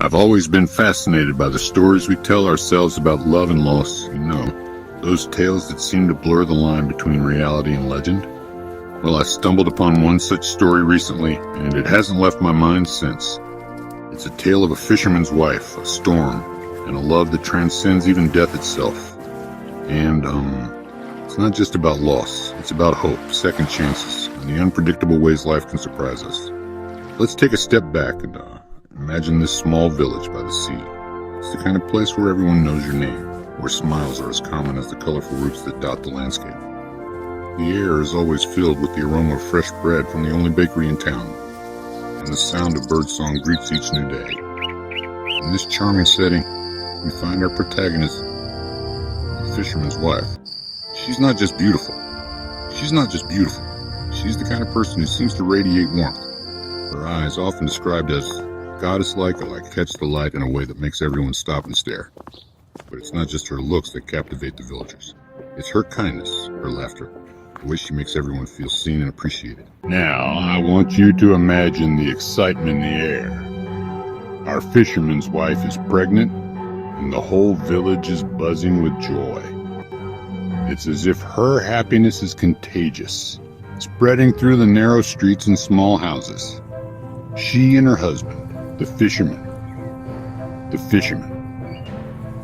I've always been fascinated by the stories we tell ourselves about love and loss, those tales that seem to blur the line between reality and legend. Well, I stumbled upon one such story recently, and it hasn't left my mind since. It's a tale of a fisherman's wife, a storm, and a love that transcends even death itself. And, it's not just about loss, it's about hope, second chances, and the unpredictable ways life can surprise us. Let's take a step back and imagine this small village by the sea. It's the kind of place where everyone knows your name, where smiles are as common as the colorful roots that dot the landscape. The air is always filled with the aroma of fresh bread from the only bakery in town, and the sound of birdsong greets each new day. In this charming setting, we find our protagonist, the fisherman's wife. She's not just beautiful. She's the kind of person who seems to radiate warmth. Her eyes, often described as goddess-like, catch the light in a way that makes everyone stop and stare. But it's not just her looks that captivate the villagers. It's her kindness, her laughter, the way she makes everyone feel seen and appreciated. Now, I want you to imagine the excitement in the air. Our fisherman's wife is pregnant, and the whole village is buzzing with joy. It's as if her happiness is contagious, spreading through the narrow streets and small houses. She and her husband, the fisherman,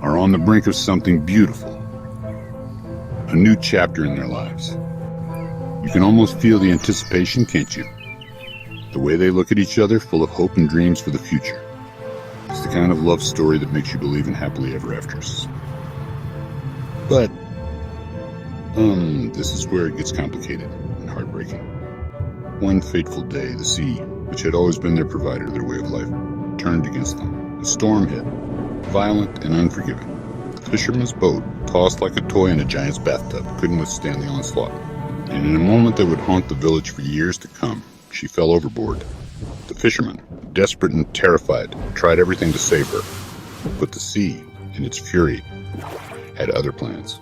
are on the brink of something beautiful, a new chapter in their lives. You can almost feel the anticipation, can't you? The way they look at each other, full of hope and dreams for the future. It's the kind of love story that makes you believe in happily ever afters. But, this is where it gets complicated and heartbreaking. One fateful day, the sea, which had always been their provider, their way of life, turned against them. A storm hit, violent and unforgiving. The fisherman's boat, tossed like a toy in a giant's bathtub, couldn't withstand the onslaught. And in a moment that would haunt the village for years to come, she fell overboard. The fisherman, desperate and terrified, tried everything to save her. But the sea, in its fury, had other plans.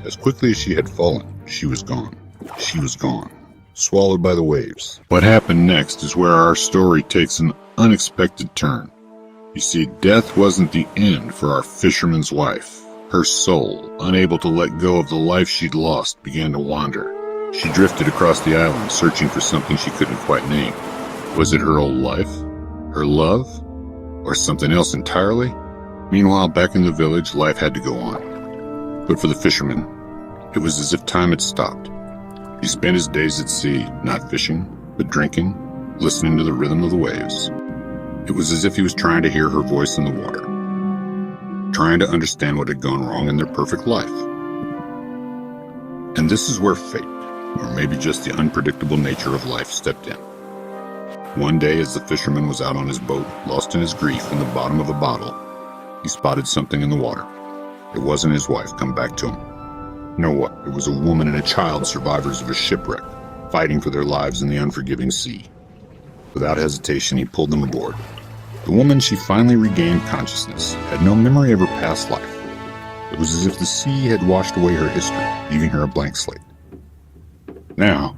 As quickly as she had fallen, she was gone. She was gone, swallowed by the waves. What happened next is where our story takes an unexpected turn. You see, death wasn't the end for our fisherman's wife. Her soul, unable to let go of the life she'd lost, began to wander. She drifted across the island, searching for something she couldn't quite name. Was it her old life? Her love? Or something else entirely? Meanwhile, back in the village, life had to go on. But for the fisherman, it was as if time had stopped. He spent his days at sea, not fishing, but drinking, listening to the rhythm of the waves. It was as if he was trying to hear her voice in the water, trying to understand what had gone wrong in their perfect life. And this is where fate, or maybe just the unpredictable nature of life, stepped in. One day, as the fisherman was out on his boat, lost in his grief in the bottom of a bottle, he spotted something in the water. It wasn't his wife come back to him. No, what? It was a woman and a child, survivors of a shipwreck, fighting for their lives in the unforgiving sea. Without hesitation, he pulled them aboard. The woman, she finally regained consciousness, had no memory of her past life. It was as if the sea had washed away her history, leaving her a blank slate. Now,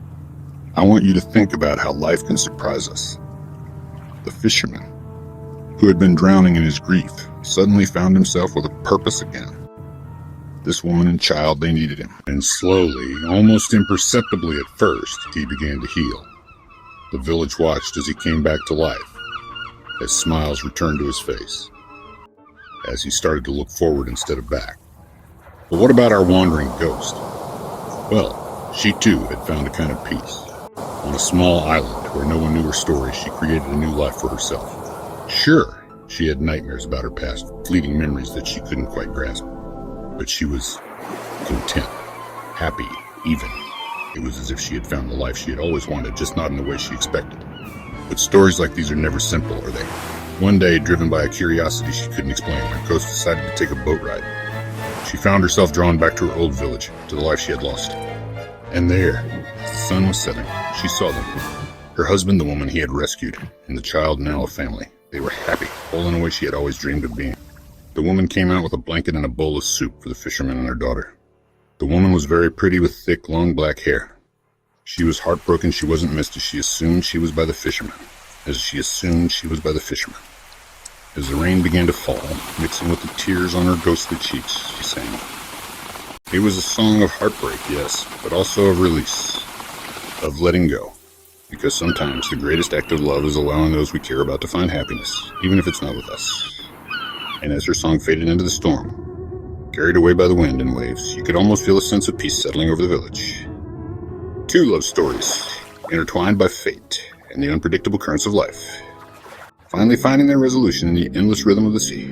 I want you to think about how life can surprise us. The fisherman, who had been drowning in his grief, suddenly found himself with a purpose again. This woman and child, they needed him. And slowly, almost imperceptibly at first, he began to heal. The village watched as he came back to life, as smiles returned to his face, as he started to look forward instead of back. But what about our wandering ghost? Well, she too had found a kind of peace. On a small island where no one knew her story, she created a new life for herself. Sure, she had nightmares about her past, fleeting memories that she couldn't quite grasp. But she was content, happy, even. It was as if she had found the life she had always wanted, just not in the way she expected. But stories like these are never simple, are they? One day, driven by a curiosity she couldn't explain, her ghost decided to take a boat ride. She found herself drawn back to her old village, to the life she had lost. And there, as the sun was setting, she saw them. Her husband, the woman he had rescued, and the child, now a family. They were happy, all in a way she had always dreamed of being. The woman came out with a blanket and a bowl of soup for the fisherman and her daughter. The woman was very pretty with thick, long black hair. She was heartbroken she wasn't missed as she assumed she was by the fisherman. As the rain began to fall, mixing with the tears on her ghostly cheeks, she sang. It was a song of heartbreak, yes, but also of release, of letting go. Because sometimes the greatest act of love is allowing those we care about to find happiness, even if it's not with us. And as her song faded into the storm, carried away by the wind and waves, you could almost feel a sense of peace settling over the village. Two love stories, intertwined by fate and the unpredictable currents of life, finally finding their resolution in the endless rhythm of the sea.